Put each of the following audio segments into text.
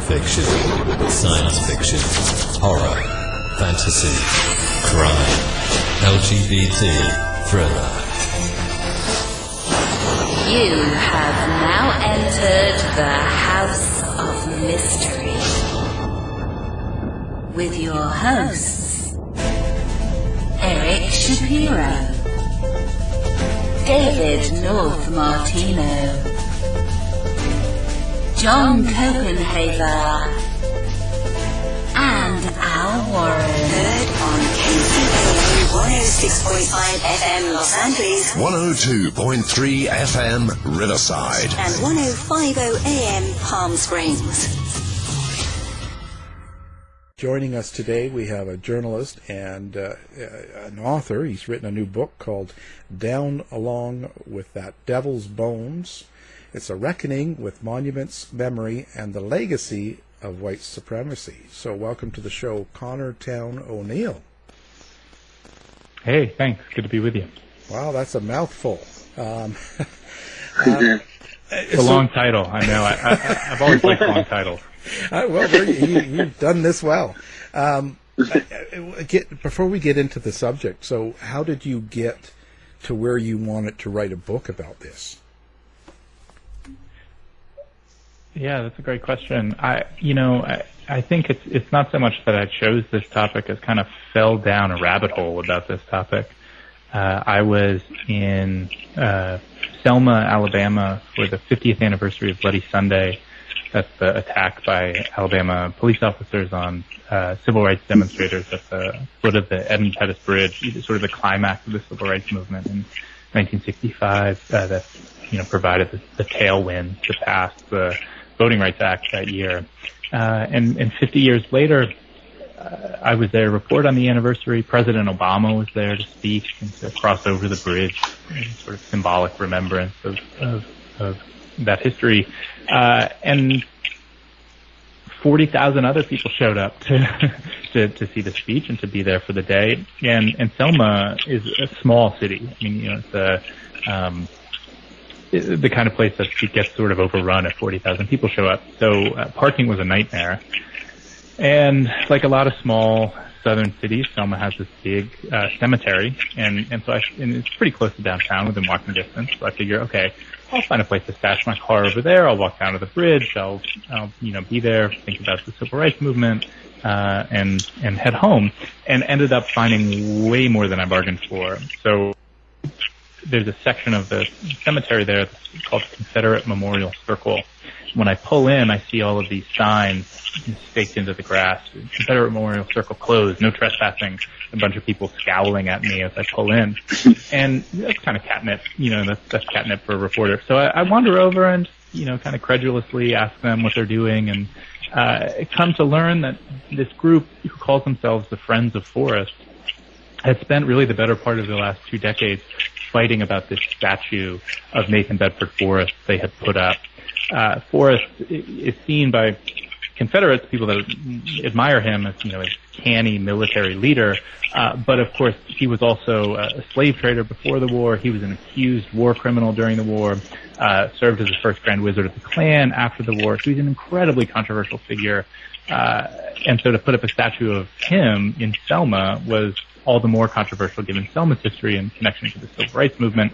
fiction, science fiction, horror, fantasy, crime, LGBT, thriller. You have now entered the House of Mystery with your hosts, Eric Shapiro, David North Martino, John Copenhaver, and Al Warren. Heard on KCAA 106.5 FM Los Angeles, 102.3 FM Riverside, and 105.0 AM Palm Springs. Joining us today, we have a journalist and an author. He's written a new book called Down Along with That Devil's Bones. It's a reckoning with monuments, memory, and the legacy of white supremacy. So welcome to the show, Connor Towne O'Neill. Hey, thanks. Good to be with you. Wow, that's a mouthful. It's a long title, I know. I've always liked long titles. Well, you've done this well. Before we get into the subject, so how did you get to where you wanted to write a book about this? Yeah, that's a great question. I think it's not so much that I chose this topic as kind of fell down a rabbit hole about this topic. I was in Selma, Alabama for the 50th anniversary of Bloody Sunday. That's the attack by Alabama police officers on civil rights demonstrators at the foot of the Edmund Pettus Bridge, sort of the climax of the civil rights movement in 1965 that provided the tailwind to pass the Voting Rights Act that year. And 50 years later, I was there to report on the anniversary. President Obama was there to speak and to cross over the bridge, sort of symbolic remembrance of that history. And 40,000 other people showed up to see the speech and to be there for the day. And Selma is a small city. I mean, it's the kind of place that gets sort of overrun if 40,000 people show up. So parking was a nightmare. And like a lot of small southern cities, Selma has this big cemetery, and it's pretty close to downtown within walking distance. So I figure, okay, I'll find a place to stash my car over there. I'll walk down to the bridge. I'll be there, think about the civil rights movement, and head home. And ended up finding way more than I bargained for. So there's a section of the cemetery there that's called Confederate Memorial Circle. When I pull in, I see all of these signs staked into the grass. Confederate Memorial Circle closed, no trespassing. A bunch of people scowling at me as I pull in. And that's kind of catnip, that's catnip for a reporter. So I wander over and, kind of credulously ask them what they're doing, and come to learn that this group who calls themselves the Friends of Forrest had spent really the better part of the last 2 decades fighting about this statue of Nathan Bedford Forrest they had put up. Forrest is seen by Confederates, people that admire him as, a canny military leader. But of course, he was also a slave trader before the war. He was an accused war criminal during the war, served as the first Grand Wizard of the Klan after the war. So he's an incredibly controversial figure. And so to put up a statue of him in Selma was all the more controversial given Selma's history and connection to the civil rights movement.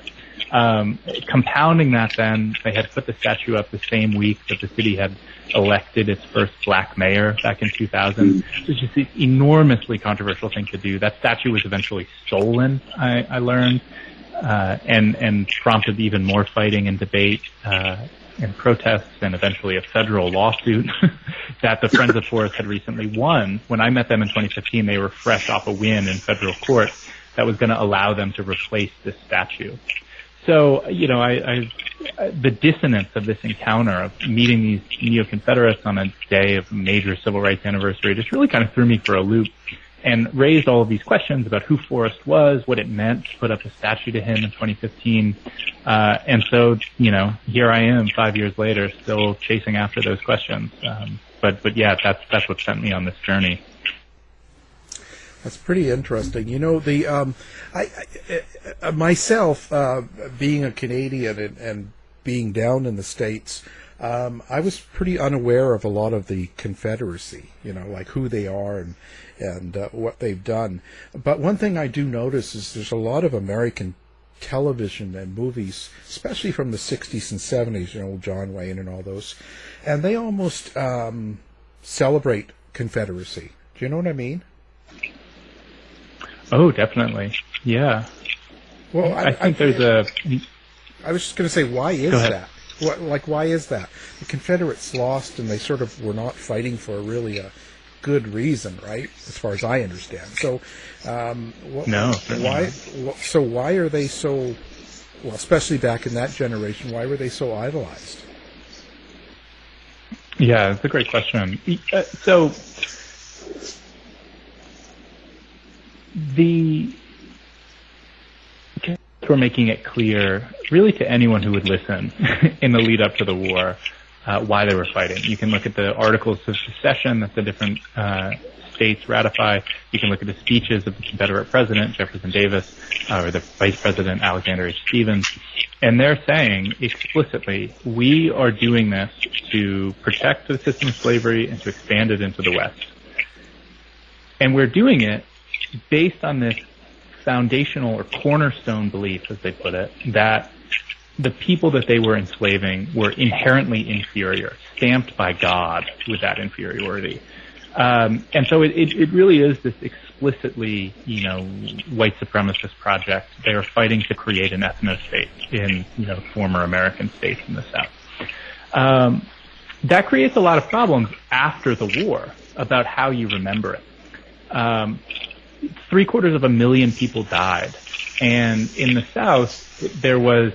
Compounding that, then, they had put the statue up the same week that the city had elected its first black mayor back in 2000. It was just an enormously controversial thing to do. That statue was eventually stolen, I learned, and prompted even more fighting and debate and protests, and eventually a federal lawsuit that the Friends of Forrest had recently won. When I met them in 2015, they were fresh off a win in federal court that was going to allow them to replace this statue. So, the dissonance of this encounter of meeting these neo-Confederates on a day of major civil rights anniversary just really kind of threw me for a loop and raised all of these questions about who Forrest was, what it meant to put up a statue to him in 2015. And so, here I am 5 years later still chasing after those questions. But yeah, that's what sent me on this journey. That's pretty interesting. Myself, being a Canadian and being down in the States, I was pretty unaware of a lot of the Confederacy, like who they are and what they've done. But one thing I do notice is there's a lot of American television and movies, especially from the 60s and 70s, John Wayne and all those, and they almost celebrate Confederacy. Do you know what I mean? Oh, definitely. Yeah. Well, I think there's I was just going to say, why is that? Why is that? The Confederates lost, and they sort of were not fighting for really a good reason, right? As far as I understand. So, why are they so? Well, especially back in that generation, why were they so idolized? Yeah, that's a great question. So, we're making it clear, really, to anyone who would listen in the lead up to the war, why they were fighting. You can look at the Articles of Secession that the different states ratify. You can look at the speeches of the Confederate President, Jefferson Davis, or the Vice President, Alexander H. Stephens, and they're saying explicitly, we are doing this to protect the system of slavery and to expand it into the West. And we're doing it based on this foundational or cornerstone belief, as they put it, that the people that they were enslaving were inherently inferior, stamped by God with that inferiority. And so it really is this explicitly, white supremacist project. They are fighting to create an ethno-state in, former American states in the South. That creates a lot of problems after the war about how you remember it. 750,000 people died, and in the South there were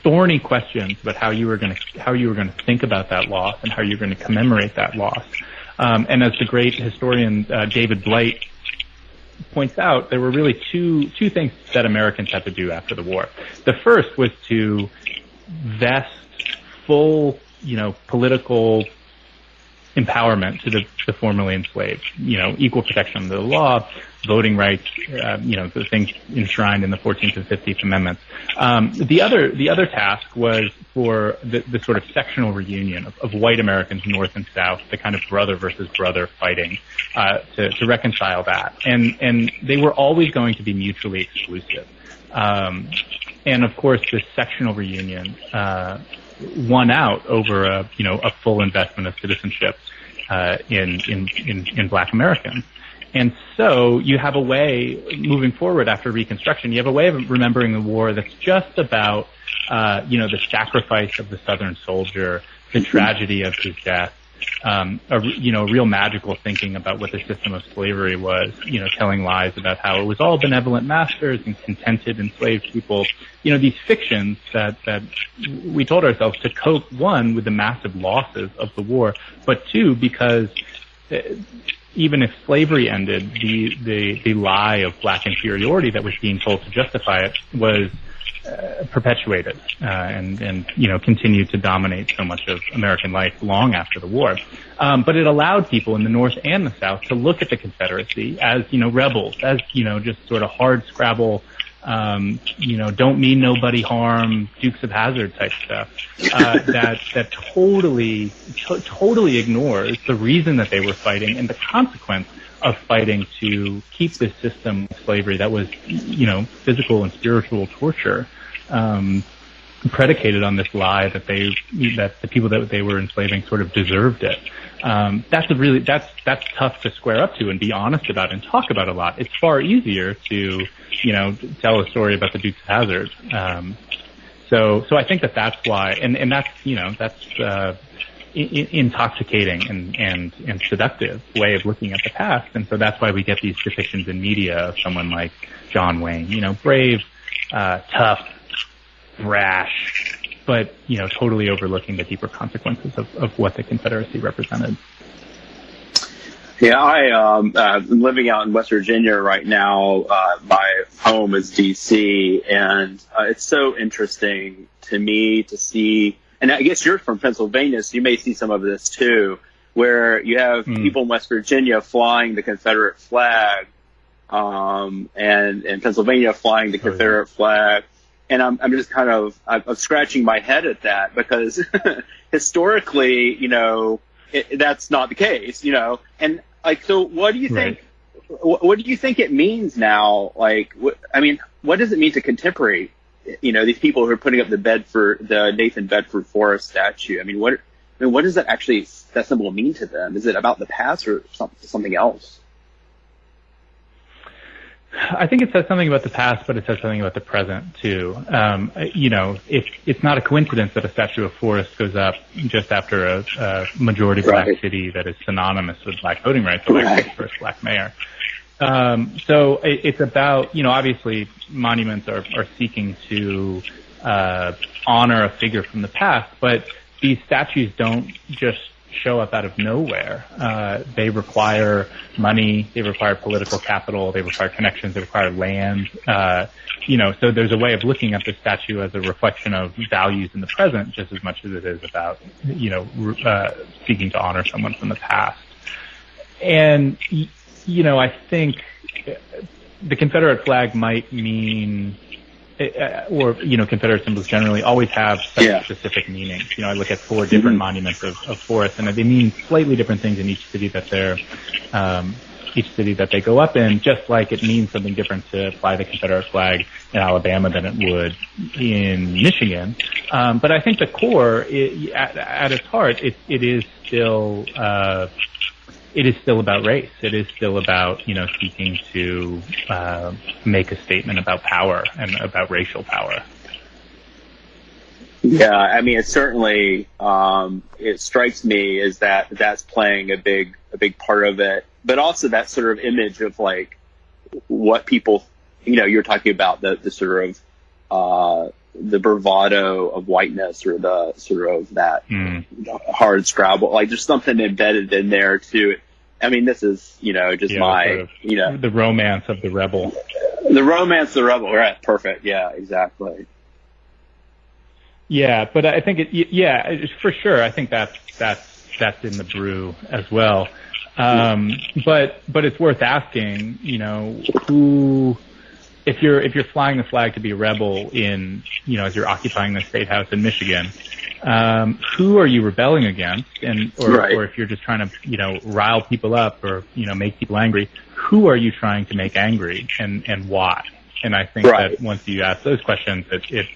thorny questions about how you were going to think about that loss and how you were going to commemorate that loss. And as the great historian David Blight points out, there were really two things that Americans had to do after the war. The first was to vest full, political empowerment to the formerly enslaved, equal protection under the law, voting rights, the things enshrined in the 14th and 15th Amendments. The other task was for the sort of sectional reunion of white Americans, North and South, the kind of brother versus brother fighting, to reconcile that. And they were always going to be mutually exclusive. And of course, this sectional reunion, won out over a full investment of citizenship in Black Americans. And so you have a way, moving forward after Reconstruction, you have a way of remembering the war that's just about the sacrifice of the Southern soldier, the tragedy of his death, a real magical thinking about what the system of slavery was, telling lies about how it was all benevolent masters and contented enslaved people, these fictions that we told ourselves to cope, one, with the massive losses of the war, but two, because even if slavery ended, the lie of Black inferiority that was being told to justify it was perpetuated and continued to dominate so much of American life long after the war. But it allowed people in the North and the South to look at the Confederacy as, rebels, as, just sort of hard scrabble, don't mean nobody harm, Dukes of Hazzard type stuff, that totally ignores the reason that they were fighting and the consequence of fighting to keep this system of slavery that was, physical and spiritual torture, predicated on this lie that the people that they were enslaving sort of deserved it. That's tough to square up to and be honest about and talk about a lot. It's far easier to, tell a story about the Dukes of Hazzard. So I think that's why, and that's intoxicating and seductive way of looking at the past. And so that's why we get these depictions in media of someone like John Wayne, brave, tough, brash, but, totally overlooking the deeper consequences of what the Confederacy represented. Yeah, I'm living out in West Virginia right now. My home is D.C., and it's so interesting to me to see, and I guess you're from Pennsylvania, so you may see some of this too, where you have people in West Virginia flying the Confederate flag, and in Pennsylvania flying the Confederate flag. I'm just kind of I'm scratching my head at that, because historically, that's not the case, and like, so what do you think? Right. What do you think it means now? Like, what does it mean to contemporary? These people who are putting up the Nathan Bedford Forrest statue. What does that symbol mean to them? Is it about the past or something else? I think it says something about the past, but it says something about the present too. It's not a coincidence that a statue of Forrest goes up just after a majority black city that is synonymous with black voting rights elected the first black mayor. So it's about, obviously monuments are seeking to honor a figure from the past, but these statues don't just show up out of nowhere. They require money, they require political capital, they require connections, they require land. So there's a way of looking at the statue as a reflection of values in the present just as much as it is about, seeking to honor someone from the past. And, I think the Confederate flag might mean, or Confederate symbols generally always have such specific meanings. I look at 4 different monuments of Forrest, and they mean slightly different things in each city that they go up in, just like it means something different to fly the Confederate flag in Alabama than it would in Michigan. But I think the core, at its heart, it is still about race. It is still about, seeking to make a statement about power and about racial power. Yeah, it certainly it strikes me as that's playing a big part of it, but also that sort of image of like what people, you're talking about the sort of the bravado of whiteness, or the sort of that hard scrabble, like there's something embedded in there too. This is, just my, sort of, the romance of the rebel. The romance of the rebel, right? Perfect. Yeah, exactly. Yeah, but I think for sure. I think that's in the brew as well. But it's worth asking, who, if you're flying the flag to be a rebel in, as you're occupying the State House in Michigan, who are you rebelling against? Or if you're just trying to, rile people up or, make people angry, who are you trying to make angry and why? And I think that once you ask those questions, it's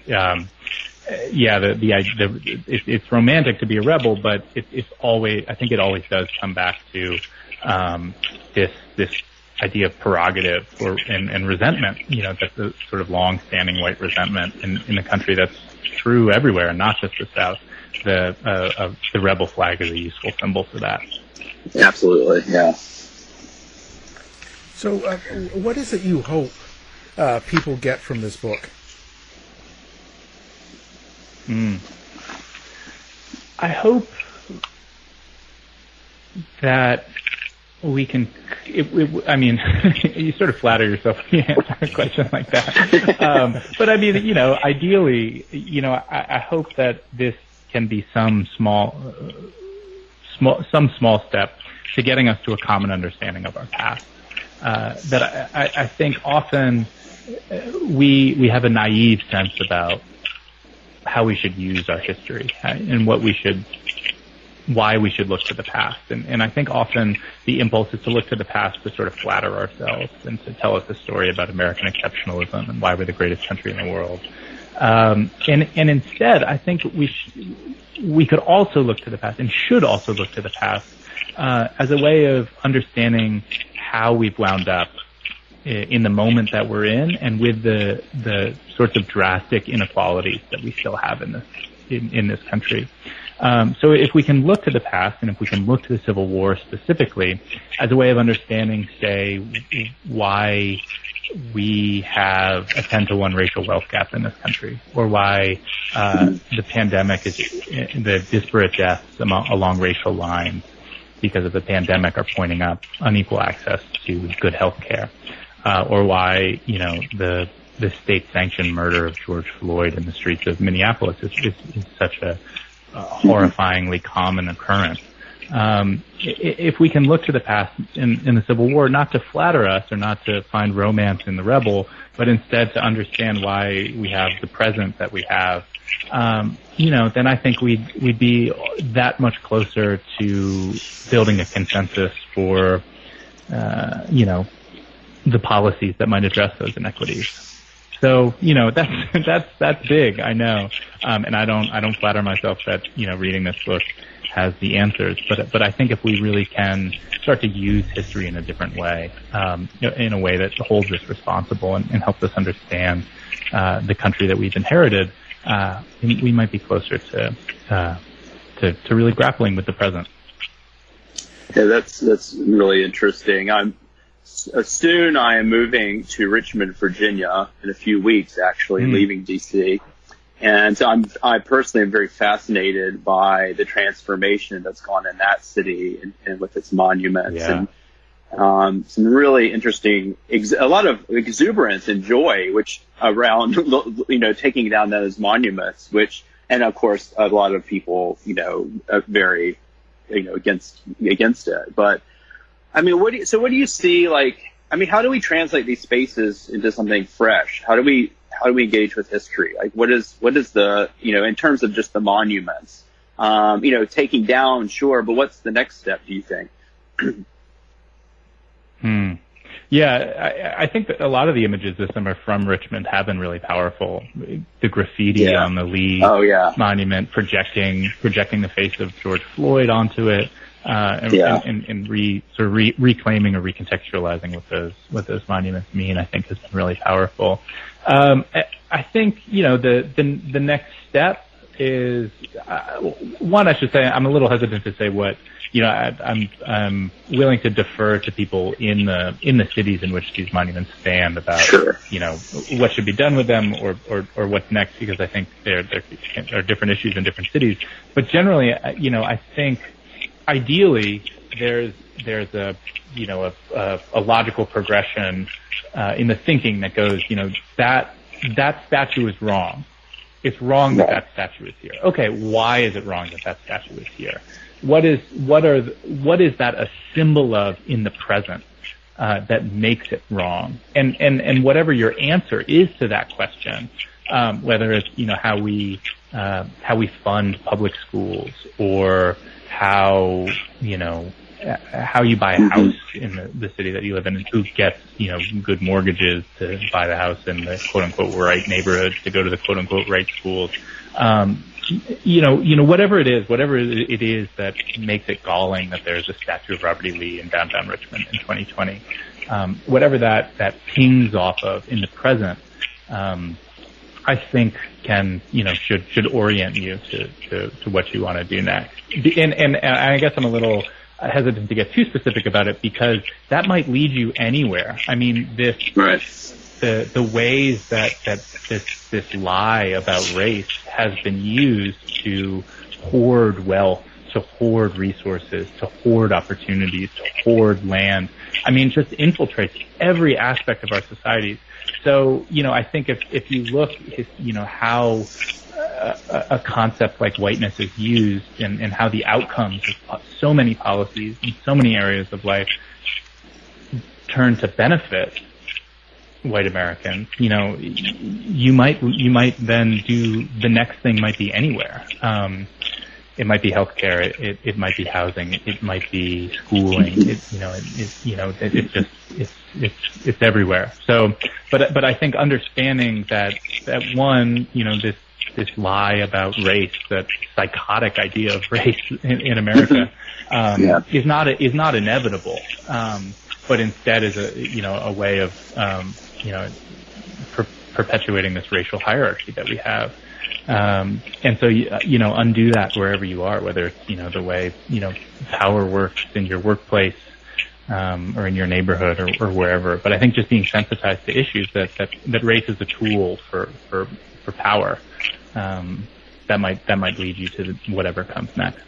romantic to be a rebel, but it's always, I think it always does come back to, this idea of prerogative and resentment, that's a sort of long-standing white resentment in a country that's true everywhere, and not just the South. The rebel flag is a useful symbol for that. Absolutely, yeah. So, what is it you hope people get from this book? I hope that we can. You sort of flatter yourself when you answer a question like that. But ideally, I hope that this can be some small step to getting us to a common understanding of our past. That I think often we have a naive sense about how we should use our history and why we should look to the past. And I think often the impulse is to look to the past to sort of flatter ourselves and to tell us a story about American exceptionalism and why we're the greatest country in the world. And instead, I think we could also look to the past and should also look to the past as a way of understanding how we've wound up in the moment that we're in, and with the sorts of drastic inequalities that we still have in this country. So if we can look to the past, and if we can look to the Civil War specifically as a way of understanding, say, why we have a 10-to-1 racial wealth gap in this country, or why the pandemic is the disparate deaths along racial lines because of the pandemic are pointing up unequal access to good health care, or why the state-sanctioned murder of George Floyd in the streets of Minneapolis is such a horrifyingly common occurrence. If we can look to the past in the Civil War, not to flatter us or not to find romance in the rebel, but instead to understand why we have the present that we have, then I think we'd be that much closer to building a consensus for, the policies that might address those inequities. So, that's big, I know. And I don't flatter myself that, reading this book has the answers, but I think if we really can start to use history in a different way, in a way that holds us responsible and helps us understand, the country that we've inherited, we might be closer to really grappling with the present. Yeah, that's really interesting. Soon I am moving to Richmond, Virginia in a few weeks, actually, leaving DC. And I personally am very fascinated by the transformation that's gone in that city and with its monuments. Yeah. And some really interesting, a lot of exuberance and joy, which around, taking down those monuments, and of course, a lot of people, very, against it. But, I mean, what do you see, how do we translate these spaces into something fresh? How do we engage with history? Like, what is the, in terms of just the monuments, taking down, sure, but what's the next step, do you think? Yeah, I think that a lot of the images this summer from Richmond have been really powerful. The graffiti on the Lee monument, projecting the face of George Floyd onto it, and reclaiming or recontextualizing what those monuments mean, I think has been really powerful. I think, the next step is, one, I should say, I'm a little hesitant to say what, I'm willing to defer to people in the cities in which these monuments stand about, what should be done with them or what's next, because I think there are different issues in different cities. But generally, I think ideally there's a logical progression, in the thinking that goes, that statue is wrong. It's wrong that statue is here. Okay, why is it wrong that statue is here? What is that a symbol of in the present that makes it wrong? And whatever your answer is to that question, whether it's how we fund public schools, or how you buy a house in the city that you live in, and who gets, good mortgages to buy the house in the quote unquote right neighborhoods, to go to the quote unquote right schools. Whatever it is that makes it galling that there's a statue of Robert E. Lee in downtown Richmond in 2020, whatever that pings off of in the present, I think should orient you to what you want to do next. And I guess I'm a little hesitant to get too specific about it, because that might lead you anywhere. I mean, the ways that this lie about race has been used to hoard wealth, to hoard resources, to hoard opportunities, to hoard land. I mean, just infiltrates every aspect of our societies. So, I think if you look, how a concept like whiteness is used, and how the outcomes of so many policies in so many areas of life turn to benefit white Americans, you might then do, the next thing might be anywhere. It might be healthcare. It might be housing. It might be schooling. It's everywhere. So, but I think understanding that one, this lie about race, that psychotic idea of race in America, is not inevitable. But instead is a way of, perpetuating this racial hierarchy that we have. And so, undo that wherever you are, whether it's, the way, power works in your workplace, or in your neighborhood, or wherever. But I think just being sensitized to issues that race is a tool for power, that might lead you to whatever comes next.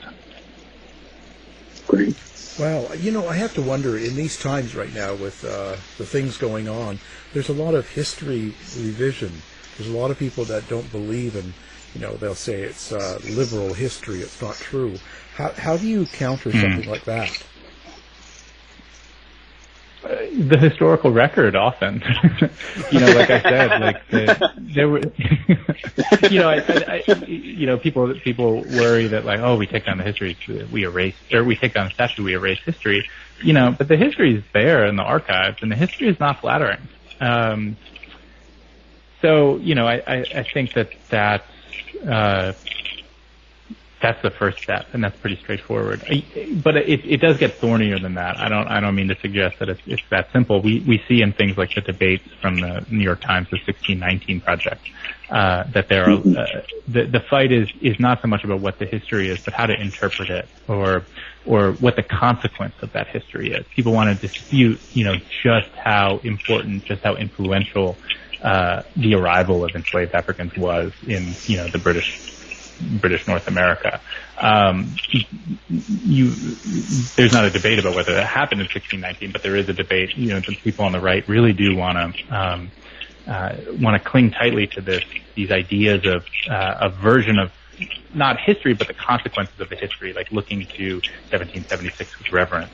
Great. Well, I have to wonder, in these times right now with the things going on, there's a lot of history revision. There's a lot of people that don't believe in, they'll say it's liberal history, it's not true. How do you counter something like that? the historical record often. Like I said, there were, people worry that like, oh, we take down the history, we erase, or we take down the statue, we erase history. But the history is there in the archives, and the history is not flattering. So I think that's the first step, and that's pretty straightforward. But it does get thornier than that. I don't mean to suggest that it's that simple. We see in things like the debates from the New York Times, the 1619 Project, that there are the fight is not so much about what the history is, but how to interpret it, or what the consequence of that history is. People want to dispute, just how important, just how influential the arrival of enslaved Africans was in, the British North America. There's not a debate about whether that happened in 1619, but there is a debate. The people on the right really do want to cling tightly to these ideas of a version of not history, but the consequences of the history, like looking to 1776 with reverence.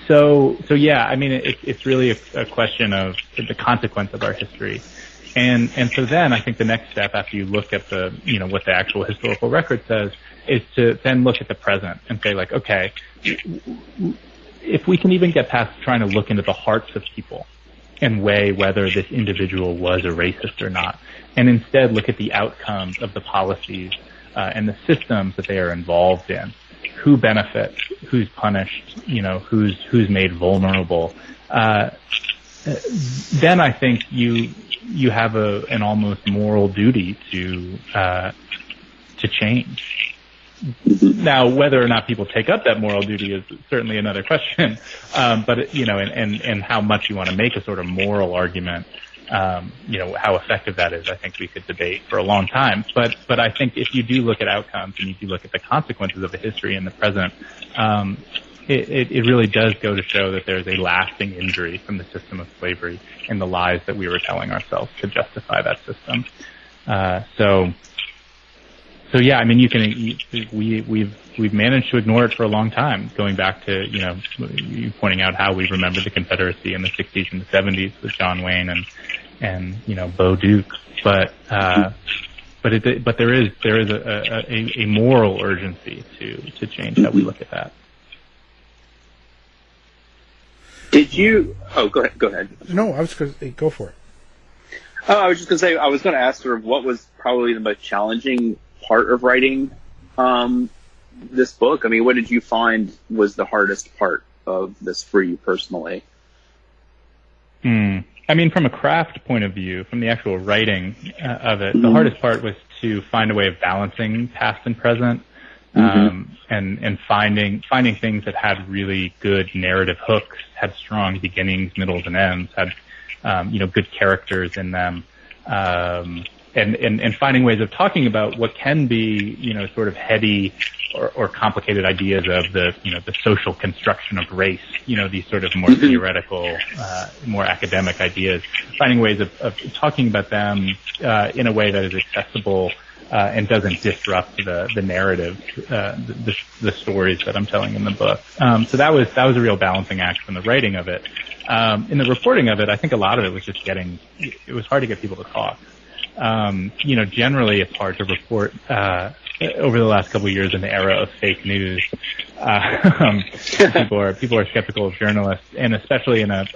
So yeah, I mean, it's really a question of the consequence of our history. And so then I think the next step after you look at the, what the actual historical record says is to then look at the present and say like, okay, if we can even get past trying to look into the hearts of people and weigh whether this individual was a racist or not, and instead look at the outcomes of the policies and the systems that they are involved in, who benefits, who's punished, who's made vulnerable, then I think you have an almost moral duty to change. Now, whether or not people take up that moral duty is certainly another question. But and how much you want to make a sort of moral argument, how effective that is, I think we could debate for a long time. But I think if you do look at outcomes and you do look at the consequences of the history in the present, it really does go to show that there's a lasting injury from the system of slavery and the lies that we were telling ourselves to justify that system. So yeah, I mean, we've managed to ignore it for a long time, going back to, you pointing out how we remembered the Confederacy in the 60s and the 70s with John Wayne and Bo Duke. But there is a moral urgency to change how we look at that. Did you? Oh, go ahead. No, I was going to go for it. Oh, I was just going to say, I was going to ask sort of what was probably the most challenging part of writing this book. I mean, what did you find was the hardest part of this for you personally? I mean, from a craft point of view, from the actual writing of it, the hardest part was to find a way of balancing past and present. And finding things that had really good narrative hooks, had strong beginnings, middles, and ends, had good characters in them, and finding ways of talking about what can be sort of heady or complicated ideas of the social construction of race, these sort of more theoretical, more academic ideas, finding ways of talking about them in a way that is accessible. And doesn't disrupt the narrative, the stories that I'm telling in the book. So that was a real balancing act from the writing of it. In the reporting of it, I think a lot of it was just it was hard to get people to talk. Generally it's hard to report, over the last couple of years in the era of fake news. People are skeptical of journalists, and especially in a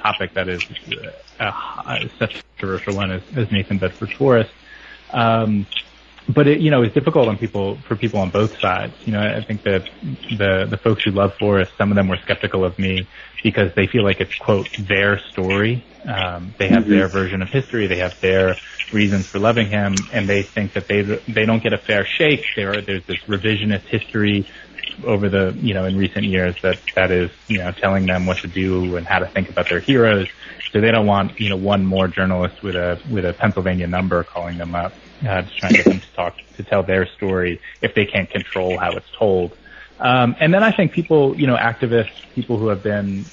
topic that is such a controversial one as Nathan Bedford Forrest. But it's difficult for people on both sides. I think that the folks who love Forrest, some of them were skeptical of me because they feel like it's, quote, their story. They have their version of history. They have their reasons for loving him, and they think that they don't get a fair shake. There's this revisionist history over in recent years that is, telling them what to do and how to think about their heroes. So they don't want, one more journalist with a Pennsylvania number calling them up, to try and get them to tell their story if they can't control how it's told. And then I think people, activists, people who have been,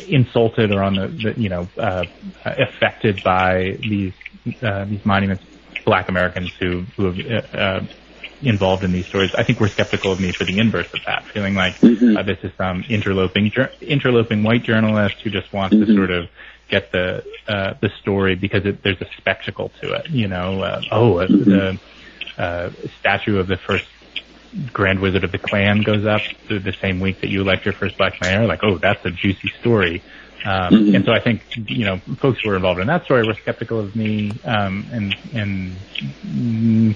insulted or on the affected by these monuments, Black Americans who have involved in these stories, I think were skeptical of me for the inverse of that, feeling like this is some interloping white journalist who just wants to sort of get the story because there's a spectacle to it. The statue of the first Grand Wizard of the Klan goes up the same week that you elect your first black mayor. Like, oh, that's a juicy story. And so I think, folks who were involved in that story were skeptical of me, and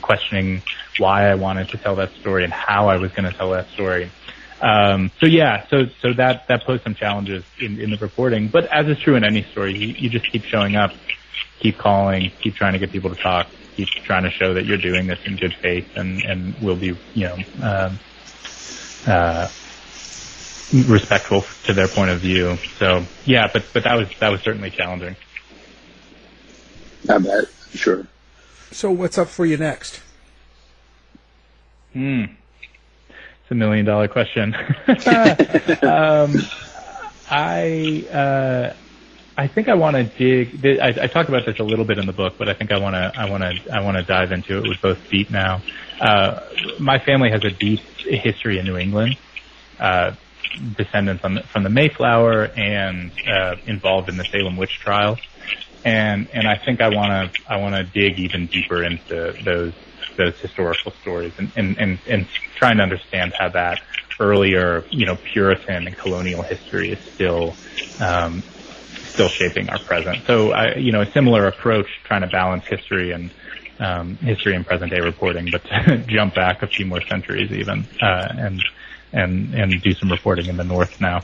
questioning why I wanted to tell that story and how I was going to tell that story. So that posed some challenges in the reporting. But as is true in any story, you just keep showing up, keep calling, keep trying to get people to talk, keep trying to show that you're doing this in good faith and will be, respectful to their point of view. So yeah, but that was certainly challenging. I bet, sure. So what's up for you next? It's $1 million question. I think I want to dig. I talk about this a little bit in the book, but I think I want to dive into it with both feet now. My family has a deep history in New England. Descendants from the Mayflower and involved in the Salem witch trials, and I think I want to dig even deeper into those historical stories and trying to understand how that earlier Puritan and colonial history is still shaping our present. So a similar approach, trying to balance history and present day reporting, but to jump back a few more centuries even and do some reporting in the North now.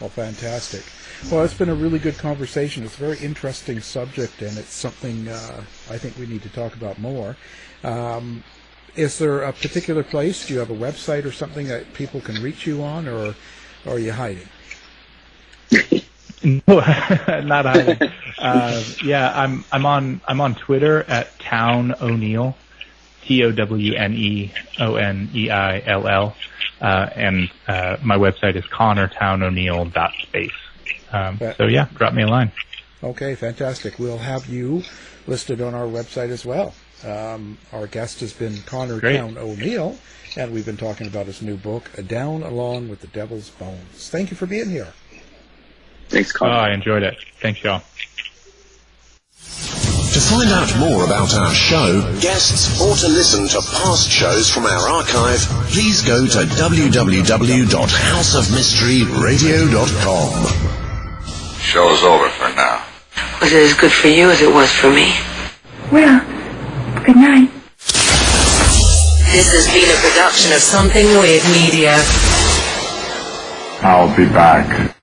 Well, fantastic. Well, it's been a really good conversation. It's a very interesting subject, and it's something I think we need to talk about more. Is there a particular place? Do you have a website or something that people can reach you on, or are you hiding? No, not hiding. I'm on Twitter at Towne O'Neill. TOWNEONEILL, and my website is connortowneo'neill.space. So yeah, drop me a line. Okay, fantastic. We'll have you listed on our website as well. Our guest has been Connor Towne O'Neill, and we've been talking about his new book, Down Along with the Devil's Bones. Thank you for being here. Thanks, Connor. I enjoyed it. Thanks, y'all. To find out more about our show, guests, or to listen to past shows from our archive, please go to www.houseofmysteryradio.com. Show's over for now. Was it as good for you as it was for me? Well, good night. This has been a production of Something Weird Media. I'll be back.